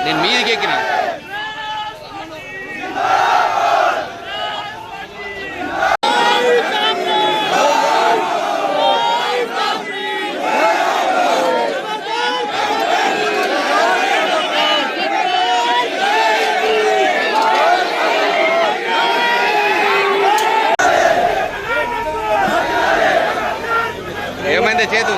నేను మీదికి ఎక్కినా. ఏమైందే చేతు?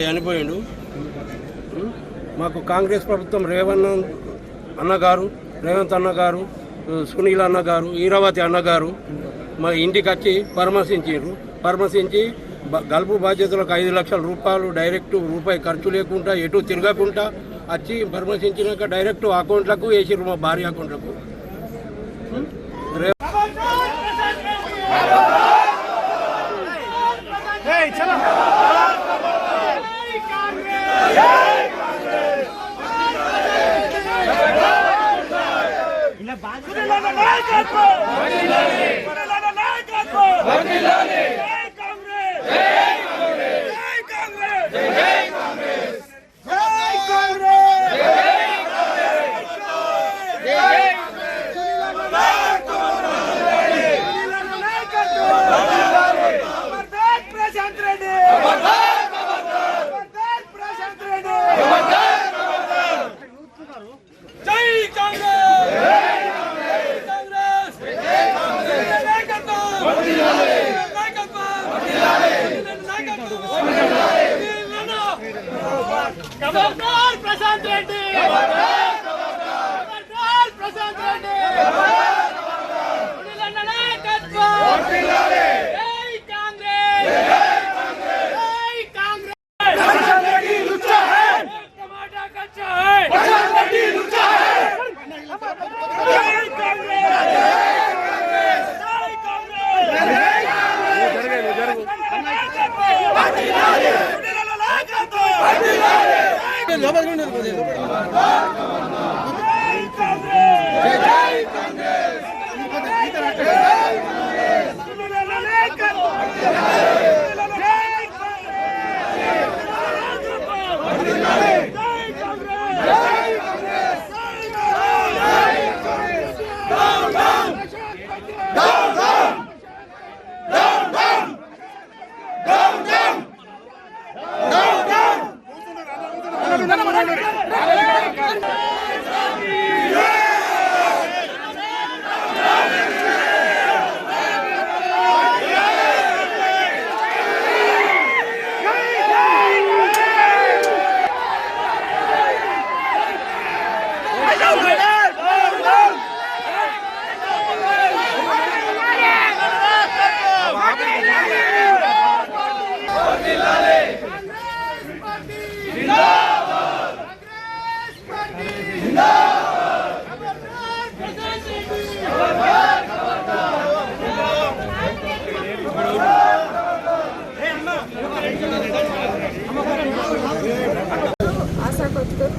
చనిపోయిండు. మాకు కాంగ్రెస్ ప్రభుత్వం రేవంత్ అన్నగారు, సునీల్ అన్నగారు, ఈరావతి అన్నగారు మా ఇంటికి వచ్చి పరామర్శించి గల్పు బాధ్యతలకు 5 లక్షల రూపాయలు డైరెక్ట్ రూపాయి ఖర్చు లేకుండా ఎటు తిరగకుండా వచ్చి పరామర్శించినాక డైరెక్ట్ అకౌంట్లకు వేసిర్రు, మా భార్య అకౌంట్లకు.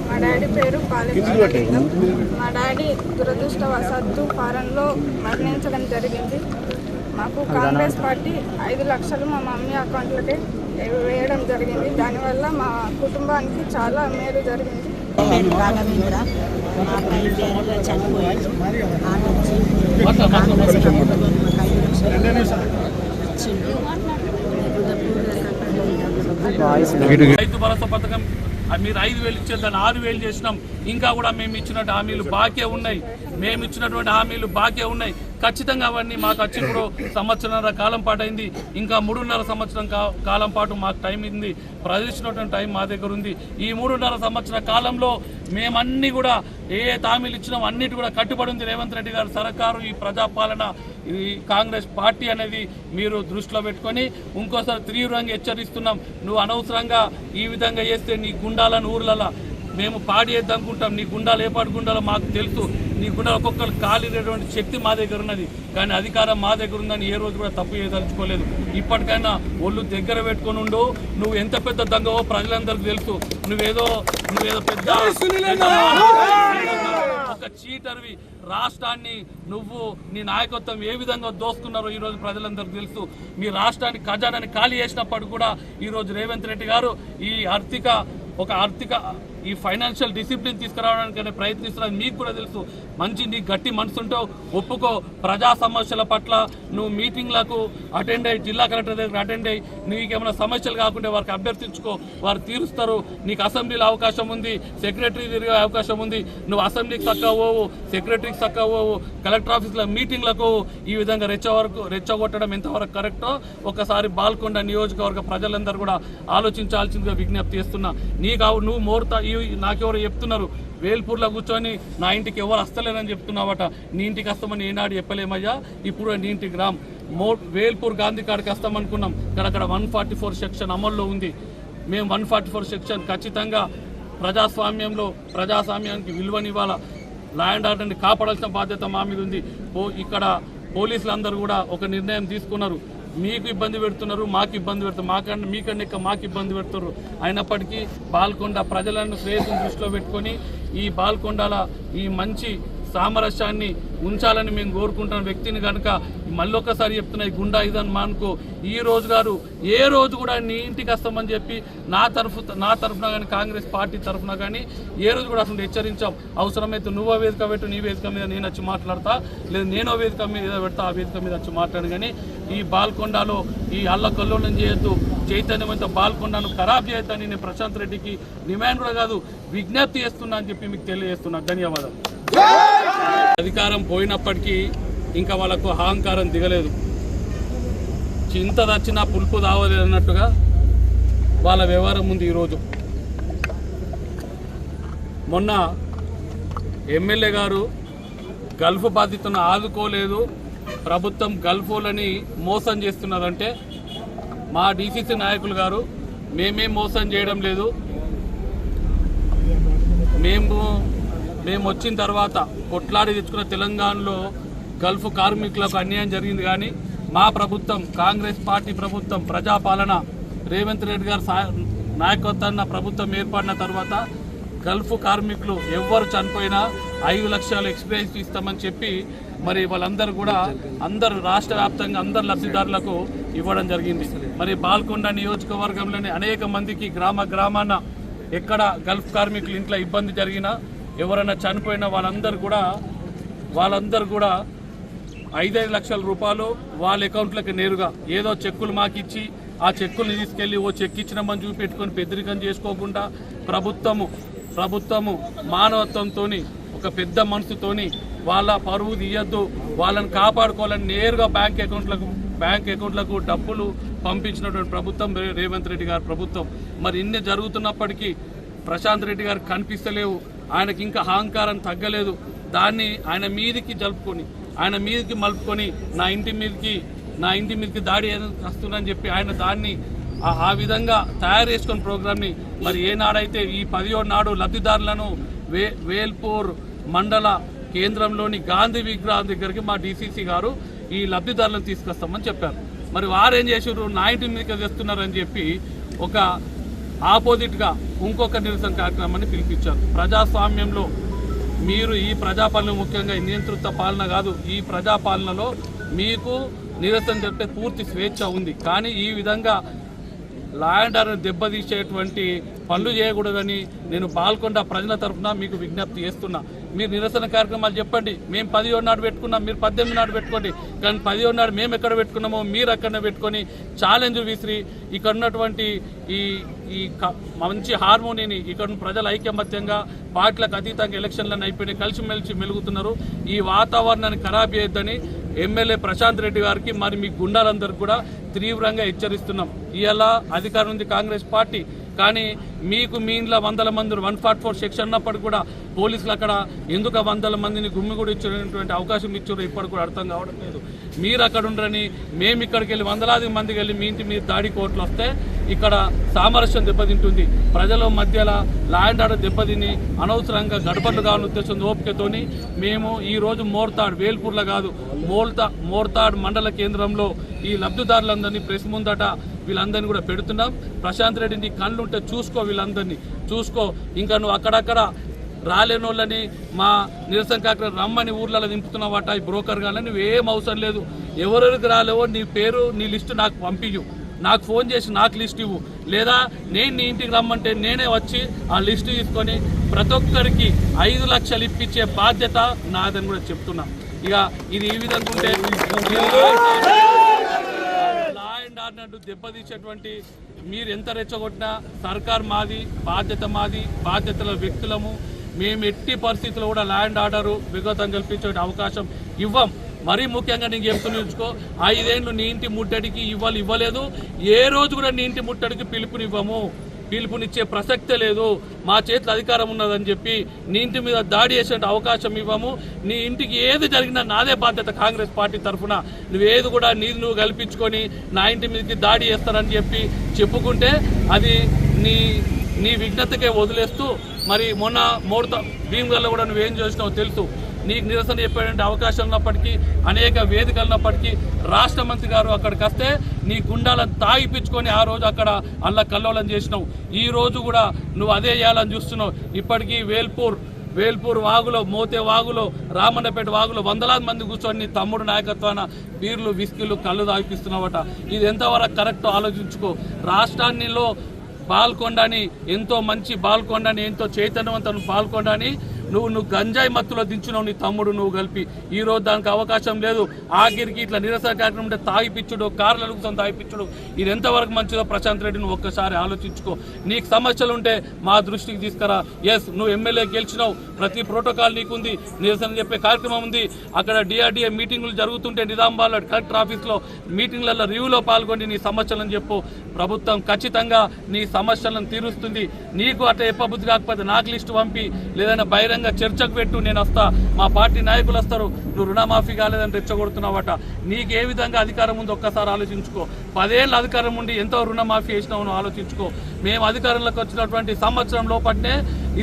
మా డాడీ పేరు పాలెం. మా డాడీ దురదృష్టవశాత్తు ఫారెన్లో మరణించడం జరిగింది. మాకు కాంగ్రెస్ పార్టీ 5 లక్షలు మా మమ్మీ అకౌంట్లకే వేయడం జరిగింది. దానివల్ల మా కుటుంబానికి చాలా మేలు జరిగింది. రైతు భరోసా పథకం మీరు 5,000 ఇచ్చారు, దాన్ని 6,000 చేసినాం. ఇంకా కూడా మేము ఇచ్చినట్టు హామీలు బాకీ ఉన్నాయి. మేము ఇచ్చినటువంటి హామీలు బాకీ ఉన్నాయి. ఖచ్చితంగా అవన్నీ మాకు వచ్చి ఇప్పుడు 1.5 కాలం పాటు అయింది. ఇంకా 3.5 సంవత్సరం కాలం పాటు మాకు టైం ఉంది. ప్రజలిచ్చినటువంటి టైం మా దగ్గర ఉంది. ఈ 3.5 సంవత్సర కాలంలో మేమన్నీ కూడా ఏ హామీలు ఇచ్చినాం అన్నిటి కూడా కట్టుబడి ఉంది రేవంత్ రెడ్డి గారు సర్కారు. ఈ ప్రజాపాలన, ఈ కాంగ్రెస్ పార్టీ అనేది మీరు దృష్టిలో పెట్టుకొని ఇంకోసారి తీవ్రంగా హెచ్చరిస్తున్నాం. నువ్వు అనవసరంగా ఈ విధంగా చేస్తే నీ గుండాలను ఊర్లలో మేము పాడి వేద్దామనుకుంటాం. నీ గుండాలు ఏపాటి గుండాలో మాకు తెలుసు. నీ గుండాలు ఒక్కొక్కరు కాలినటువంటి శక్తి మా దగ్గర ఉన్నది. కానీ అధికారం మా దగ్గర ఉందని ఏ రోజు కూడా తప్పు చేయదలుచుకోలేదు. ఇప్పటికైనా ఒళ్ళు దగ్గర పెట్టుకొని ఉండు. నువ్వు ఎంత పెద్ద దొంగవో ప్రజలందరికీ తెలుసు. నువ్వేదో పెద్ద ఒక చీటర్వి. రాష్ట్రాన్ని నువ్వు నీ నాయకత్వం ఏ విధంగా దోసుకున్నారో ఈరోజు ప్రజలందరికీ తెలుసు. మీ రాష్ట్రాన్ని ఖజానాన్ని ఖాళీ చేసినప్పుడు కూడా ఈరోజు రేవంత్ రెడ్డి గారు ఈ ఈ ఫైనాన్షియల్ డిసిప్లిన్ తీసుకురావడానికి ప్రయత్నిస్తున్నది మీకు కూడా తెలుసు. నీ గట్టి మనసుంటో ఒప్పుకో. ప్రజా సమస్యల పట్ల నువ్వు మీటింగ్లకు అటెండ్ అయ్యి, జిల్లా కలెక్టర్ దగ్గర అటెండ్ అయ్యి, నీకేమైనా సమస్యలు కాకుంటే వారికి అభ్యర్థించుకో, వారు తీరుస్తారు. నీకు అసెంబ్లీలో అవకాశం ఉంది, సెక్రటరీ తిరిగే అవకాశం ఉంది. నువ్వు అసెంబ్లీకి చక్కగా పోవు, సెక్రటరీకి చక్కగా పోవు, కలెక్టర్ ఆఫీస్లో మీటింగ్లకు ఈ విధంగా రెచ్చగొట్టడం ఎంతవరకు కరెక్టో ఒకసారి బాల్కొండ నియోజకవర్గ ప్రజలందరూ కూడా ఆలోచించాల్సిందిగా విజ్ఞప్తి చేస్తున్నా. నువ్వు మోరుతా నాకెవరు చెప్తున్నారు వేల్పూర్లో కూర్చొని నా ఇంటికి ఎవరు వస్తలేరని చెప్తున్నావట. నీ ఇంటికి వస్తామని ఏనాడు చెప్పలేమయ్యా. ఇప్పుడు నీ ఇంటికి రామ్. వేల్పూర్ గాంధీ కాడికి వస్తామనుకున్నాం, కానీ అక్కడ 144 సెక్షన్ అమల్లో ఉంది. మేము 144 సెక్షన్ ఖచ్చితంగా ప్రజాస్వామ్యానికి విలువనివ్వాలా. లా అండ్ ఆర్డర్ని కాపాడాల్సిన బాధ్యత మా మీద ఉంది. ఇక్కడ పోలీసులందరూ కూడా ఒక నిర్ణయం తీసుకున్నారు. మీకు ఇబ్బంది పెడుతున్నారు, మాకు ఇబ్బంది పెడుతున్నారు, మీకన్నా మాకు ఇబ్బంది పెడుతున్నారు. అయినప్పటికీ బాల్కొండ ప్రజలను శ్రేయస్సును దృష్టిలో పెట్టుకొని ఈ బాల్కొండల ఈ మంచి సామరస్యాన్ని ఉంచాలని మేము కోరుకుంటున్న వ్యక్తిని కనుక మళ్ళొక్కసారి చెప్తున్నా, ఈ గుండా ఇదని మానుకో. ఈ రోజు గారు ఏ రోజు కూడా నీ ఇంటికి వస్తామని చెప్పి నా తరఫున కానీ కాంగ్రెస్ పార్టీ తరఫున కానీ ఏ రోజు కూడా అసలు హెచ్చరించాం. అవసరమైతే నువ్వో వేదిక పెట్టు, నీ వేదిక మీద నేను వచ్చి మాట్లాడతా, లేదా నేనో వేదిక మీద పెడతా, ఆ వేదిక మీద వచ్చి మాట్లాడు. కానీ ఈ బాల్కొండలో ఈ అల్లకల్లోలం చేయొద్దు, చైతన్యవంత బాల్కొండను ఖరాబ్ చేయొద్దని నేను ప్రశాంత్ రెడ్డికి డిమాండ్ కూడా కాదు విజ్ఞప్తి చేస్తున్నా అని చెప్పి మీకు తెలియజేస్తున్నా. ధన్యవాదాలు. అధికారం పోయినప్పటికీ ఇంకా వాళ్ళకు అహంకారం దిగలేదు. చింత దచ్చినా పులుపు దావలేదు అన్నట్టుగా వాళ్ళ వ్యవహారం ఉంది. ఈరోజు మొన్న ఎమ్మెల్యే గారు గల్ఫ్ బాధితులను ఆదుకోలేదు, ప్రభుత్వం గల్ఫ్లని మోసం చేస్తున్నదంటే మా డీసీసీ నాయకులు గారు మేమేం మోసం చేయడం లేదు, మేము వచ్చిన తర్వాత కొట్లాడి తెచ్చుకున్న తెలంగాణలో గల్ఫ్ కార్మికులకు అన్యాయం జరిగింది. కానీ మా ప్రభుత్వం, కాంగ్రెస్ పార్టీ ప్రభుత్వం, ప్రజాపాలన రేవంత్ రెడ్డి గారు నాయకత్వాన్ని ప్రభుత్వం ఏర్పడిన తర్వాత గల్ఫ్ కార్మికులు ఎవ్వరు చనిపోయినా 5 లక్షలు ఎక్స్పీరియన్స్ ఇస్తామని చెప్పి మరి వాళ్ళందరూ కూడా అందరు రాష్ట్ర వ్యాప్తంగా అందరు లబ్ధిదారులకు ఇవ్వడం జరిగింది. మరి బాల్కొండ నియోజకవర్గంలోని అనేక మందికి గ్రామాన ఎక్కడ గల్ఫ్ కార్మికులు ఇంట్లో ఇబ్బంది జరిగినా ఎవరైనా చనిపోయినా వాళ్ళందరూ కూడా 5 లక్షల రూపాయలు వాళ్ళ అకౌంట్లకు నేరుగా ఏదో చెక్కులు మాకిచ్చి ఆ చెక్కుల్ని తీసుకెళ్లి ఓ చెక్ ఇచ్చినామని చూపెట్టుకొని పెద్దరికం చేసుకోకుండా ప్రభుత్వము మానవత్వంతో ఒక పెద్ద మనసుతోని వాళ్ళ పరువు తీయద్దు, వాళ్ళని కాపాడుకోవాలని నేరుగా బ్యాంక్ అకౌంట్లకు డబ్బులు పంపించినటువంటి ప్రభుత్వం రేవంత్ రెడ్డి గారి ప్రభుత్వం. మరి ఇన్ని జరుగుతున్నప్పటికీ ప్రశాంత్ రెడ్డి గారు కనిపిస్తలేవు, ఆయనకి ఇంకా అహంకారం తగ్గలేదు. దాన్ని ఆయన మీదకి మలుపుకొని నా ఇంటి మీదకి దాడి వస్తుందని చెప్పి ఆయన దాన్ని ఆ విధంగా తయారు చేసుకున్న ప్రోగ్రామ్ని మరి ఏనాడైతే ఈ 17 నాడు లబ్ధిదారులను వేల్పూర్ మండల కేంద్రంలోని గాంధీ విగ్రహం దగ్గరికి మా డీసీసీ గారు ఈ లబ్ధిదారులను తీసుకొస్తామని చెప్పారు. మరి వారేం చేసారు, నా ఇంటి మీదకి తెస్తున్నారని చెప్పి ఒక ఆపోజిట్గా ఇంకొక నిరసన కార్యక్రమాన్ని పిలిపించారు. ప్రజాస్వామ్యంలో మీరు ఈ ప్రజాపాలన ముఖ్యంగా నియంత్రిత పాలన కాదు, ఈ ప్రజాపాలనలో మీకు నిరసన జరిపే పూర్తి స్వేచ్ఛ ఉంది. కానీ ఈ విధంగా లా అండ్ ఆర్డర్ దెబ్బతీసేటువంటి పనులు చేయకూడదని నేను బాల్కొండ ప్రజల తరఫున మీకు విజ్ఞప్తి చేస్తున్నా. మీరు నిరసన కార్యక్రమాలు చెప్పండి, మేము 17 నాడు పెట్టుకున్నాం, మీరు 18 నాడు పెట్టుకోండి. కానీ 17 నాడు మేము ఎక్కడ పెట్టుకున్నామో మీరు అక్కడనే పెట్టుకొని ఛాలెంజ్ విసిరి ఇక్కడ ఉన్నటువంటి ఈ మంచి హార్మోనీని ఇక్కడ ప్రజలు ఐకమత్యంగా పార్టీలకు అతీతంగా ఎలక్షన్లను అయిపోయినాయి, కలిసిమెలిసి మెలుగుతున్నారు. ఈ వాతావరణాన్ని ఖరాబ్ చేయొద్దని ఎమ్మెల్యే ప్రశాంత్ రెడ్డి గారికి మరి మీ గుండాలందరికీ కూడా తీవ్రంగా హెచ్చరిస్తున్నాం. ఇవాళ అధికారం ఉంది కాంగ్రెస్ పార్టీ, కానీ మీకు మీ ఇంట్లో 100 మంది 144 సెక్షన్ ఉన్నప్పటికీ కూడా పోలీసులు అక్కడ ఎందుకు 100 మందిని గుమ్మిగూడి ఇచ్చినటువంటి అవకాశం ఇచ్చారో ఇప్పటికి కూడా అర్థం కావడం లేదు. మీరు అక్కడ ఉండరని మేము ఇక్కడికి వెళ్ళి 100 మందికి వెళ్ళి మీ ఇంటి మీద దాడి కోట్లు వస్తే ఇక్కడ సామరస్యం దెబ్బతింటుంది. ప్రజల మధ్యలో లా అండ్ ఆర్డర్ దెబ్బతిని అనవసరంగా గడపడ్లు కావాలని ఉద్దేశం ఓపికతోని మేము ఈరోజు వేల్పూర్లో కాదు మోర్తాడ్ మండల కేంద్రంలో ఈ లబ్ధిదారులందరినీ ప్రెస్ ముందట వీళ్ళందరినీ కూడా పెడుతున్నాం. ప్రశాంత్ రెడ్డిని కళ్ళు ఉంటే చూసుకో, వీళ్ళందరినీ చూసుకో. ఇంకా నువ్వు అక్కడక్కడ రాలేని వాళ్ళని మా నిరసన కార్యక్రమం రమ్మని ఊర్లలో దింపుతున్నావట ఈ బ్రోకర్ గాని. నువ్వేం అవసరం లేదు, ఎవరెవరికి రాలేవో నీ పేరు నీ లిస్టు నాకు పంపించు, నాకు ఫోన్ చేసి నాకు లిస్ట్ ఇవ్వు, లేదా నేను నీ ఇంటికి రమ్మంటే నేనే వచ్చి ఆ లిస్టు తీసుకొని ప్రతి ఒక్కరికి 5 లక్షలు ఇప్పించే బాధ్యత నాదని కూడా చెప్తున్నా. ఇక ఇది ఈ విధంగా ఉంటే లా అండ్ ఆర్డర్ దెబ్బతీసేటువంటి మీరు ఎంత రెచ్చగొట్టినా సర్కార్ మాది, బాధ్యతల వ్యక్తులము. మేము ఎట్టి పరిస్థితుల్లో కూడా లా అండ్ ఆర్డర్ విఘాతం కల్పించే అవకాశం ఇవ్వం. మరీ ముఖ్యంగా నీకు చెప్తున్నుకో, 5 ఏళ్ళు నీ ఇంటి ముట్టడికి ఇవ్వలేదు, ఏ రోజు కూడా నీ ఇంటి ముట్టడికి పిలుపునిచ్చే ప్రసక్తే లేదు. మా చేతిలో అధికారం ఉన్నదని చెప్పి నీ ఇంటి మీద దాడి చేసే అవకాశం ఇవ్వము. నీ ఇంటికి ఏది జరిగినా నాదే బాధ్యత కాంగ్రెస్ పార్టీ తరఫున. నువ్వేది కూడా నువ్వు కల్పించుకొని నా ఇంటి మీదకి దాడి చేస్తారని చెప్పి చెప్పుకుంటే అది నీ విఘ్నతకే వదిలేస్తూ మరి మొన్న భీమగల్లో కూడా నువ్వేం చేసినావో తెలుసు. నీకు నిరసన చెప్పేటువంటి అవకాశం ఉన్నప్పటికీ, అనేక వేదికలు ఉన్నప్పటికీ రాష్ట్ర మంత్రి గారు అక్కడికి వస్తే నీ గుండాలను తాగిపించుకొని ఆ రోజు అక్కడ కల్లోలం చేసినావు. ఈ రోజు కూడా నువ్వు అదే చేయాలని చూస్తున్నావు. ఇప్పటికీ వేల్పూర్ వాగులో, మోతే వాగులో, రామన్నపేట వాగులో 100 మంది కూర్చొని నీ తమ్ముడు నాయకత్వాన బీర్లు, విస్కీలు, కళ్ళు తాగిపిస్తున్నావట. ఇది ఎంతవరకు కరెక్టో ఆలోచించుకో. రాష్ట్రాన్నిలో బాల్కొండని ఎంతో మంచి బాల్కొండని, ఎంతో చైతన్యవంతమైన బాల్కొండని నువ్వు గంజాయి మత్తులో దించున్నావు నీ తమ్ముడు నువ్వు కలిపి. ఈరోజు దానికి అవకాశం లేదు. ఆఖరికి ఇట్లా నిరసన కార్యక్రమం అంటే తాగిపిచ్చుడు, కార్ల కోసం తాగిపిచ్చుడు, ఇది ఎంతవరకు మంచిదో ప్రశాంత్ రెడ్డి నువ్వు ఒక్కసారి ఆలోచించుకో. నీకు సమస్యలు ఉంటే మా దృష్టికి తీసుకురా. ఎస్, నువ్వు ఎమ్మెల్యే గెలిచినావు, ప్రతి ప్రోటోకాల్ నీకుంది, నిరసన చెప్పే కార్యక్రమం ఉంది. అక్కడ డిఆర్డీఏ మీటింగులు జరుగుతుంటే నిజామాబాద్లో కలెక్టర్ ఆఫీస్లో మీటింగ్లలో రివ్యూలో పాల్గొని నీ సమస్యలను చెప్పు. ప్రభుత్వం ఖచ్చితంగా నీ సమస్యలను తీరుస్తుంది. నీకు అట్లా చెప్పబుద్ధి కాకపోతే నాకు లిస్టు పంపి, లేదైనా బహిరంగ చర్చకు పెట్టు, నేను వస్తా, మా పార్టీ నాయకులు వస్తారు. నువ్వు రుణమాఫీ కాలేదని రెచ్చగొడుతున్నావట. నీకు ఏ విధంగా అధికారం ఉందో ఒక్కసారి ఆలోచించుకో. 10 ఏళ్ళ అధికారం ఉండి ఎంతో రుణమాఫీ చేసినావు నువ్వు ఆలోచించుకో. మేము అధికారంలోకి వచ్చినటువంటి సంవత్సరం లోపట్నే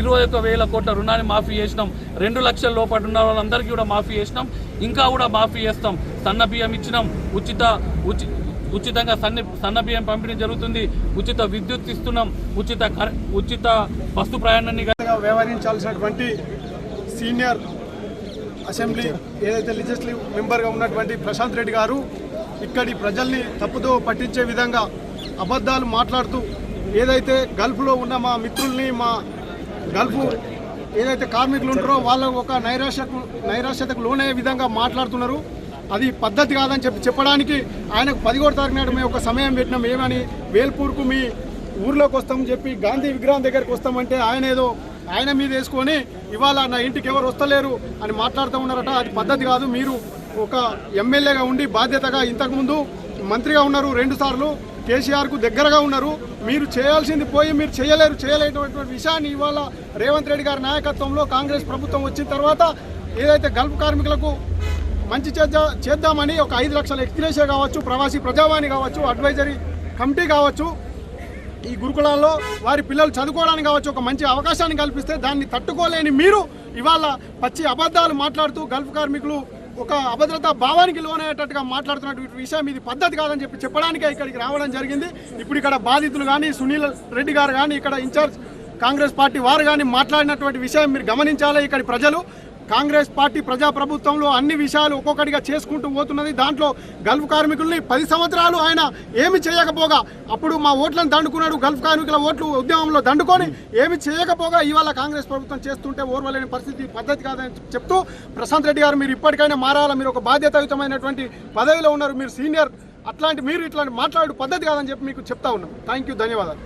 21,000 కోట్ల రుణాన్ని మాఫీ చేసినాం. 2 లక్షల లోపల ఉన్న వాళ్ళందరికీ కూడా మాఫీ చేసినాం, ఇంకా కూడా మాఫీ చేస్తాం. సన్న బియ్యం ఇచ్చినాం, ఉచితంగా సన్న బియ్యం పంపిణీ జరుగుతుంది, ఉచిత విద్యుత్ ఇస్తున్నాం, ఉచిత బస్సు ప్రయాణాన్ని వ్యవహరించాల్సినటువంటి సీనియర్ అసెంబ్లీ ఏదైతే లెజిస్లేటివ్ మెంబర్గా ఉన్నటువంటి ప్రశాంత్ రెడ్డి గారు ఇక్కడి ప్రజల్ని తప్పుదో పట్టించే విధంగా అబద్ధాలు మాట్లాడుతూ ఏదైతే గల్ఫ్లో ఉన్న మా మిత్రుల్ని మా గల్ఫ్ ఏదైతే కార్మికులు ఉంటారో వాళ్ళ ఒక నైరాశ్యతకు లోనయ్యే విధంగా మాట్లాడుతున్నారు. అది పద్ధతి కాదని చెప్పడానికి ఆయనకు 11వ తారీఖు నాడు మేము ఒక సమయం పెట్టినాం. ఏమని వేల్పూర్కు మీ ఊర్లోకి వస్తామని చెప్పి గాంధీ విగ్రహం దగ్గరికి వస్తామంటే ఆయన మీద వేసుకొని ఇవాళ నా ఇంటికి ఎవరు వస్తలేరు అని మాట్లాడుతూ ఉన్నారట. అది పద్ధతి కాదు. మీరు ఒక ఎమ్మెల్యేగా ఉండి బాధ్యతగా ఇంతకుముందు మంత్రిగా ఉన్నారు, 2 సార్లు కేసీఆర్కు దగ్గరగా ఉన్నారు. మీరు చేయాల్సింది పోయి మీరు చేయలేనటువంటి విషయాన్ని ఇవాళ రేవంత్ రెడ్డి గారి నాయకత్వంలో కాంగ్రెస్ ప్రభుత్వం వచ్చిన తర్వాత ఏదైతే గల్ఫ్ కార్మికులకు మంచి చేద్దామని ఒక 5 లక్షల ఎక్స్గ్రేషియా కావచ్చు, ప్రవాసీ ప్రజావాణి కావచ్చు, అడ్వైజరీ కమిటీ కావచ్చు, ఈ గురుకులాల్లో వారి పిల్లలు చదువుకోవడానికి కావచ్చు ఒక మంచి అవకాశాన్ని కల్పిస్తే దాన్ని తట్టుకోలేని మీరు ఇవాళ పచ్చి అబద్ధాలు మాట్లాడుతూ గల్ఫ్ కార్మికులు ఒక అభద్రతా భావానికి లోనయ్యేటట్టుగా మాట్లాడుతున్నటువంటి విషయం ఇది పద్ధతి కాదని చెప్పడానికే ఇక్కడికి రావడం జరిగింది. ఇప్పుడు ఇక్కడ బాధితులు కానీ సునీల్ రెడ్డి గారు కానీ ఇక్కడ ఇన్ఛార్జ్ కాంగ్రెస్ పార్టీ వారు కానీ మాట్లాడినటువంటి విషయం మీరు గమనించాలి. ఇక్కడి ప్రజలు కాంగ్రెస్ పార్టీ ప్రజాప్రభుత్వంలో అన్ని విషయాలు ఒక్కొక్కటిగా చేసుకుంటూ పోతున్నది. దాంట్లో గల్ఫ్ కార్మికుల్ని 10 సంవత్సరాలు ఆయన ఏమి చేయకపోగా అప్పుడు మా ఓట్లను దండుకున్నాడు. గల్ఫ్ కార్మికుల ఓట్లు ఉద్యమంలో దండుకొని ఏమి చేయకపోగా ఇవాళ కాంగ్రెస్ ప్రభుత్వం చేస్తుంటే ఓర్వలేని పరిస్థితి పద్ధతి కాదని చెప్తూ ప్రశాంత్ రెడ్డి గారు మీరు ఇప్పటికైనా మారాలా. మీరు ఒక బాధ్యతాయుతమైనటువంటి పదవిలో ఉన్నారు, మీరు సీనియర్, మీరు ఇట్లాంటి మాట్లాడు పద్ధతి కాదని చెప్పి మీకు చెప్తా ఉన్నాం. థ్యాంక్ యూ, ధన్యవాదాలు.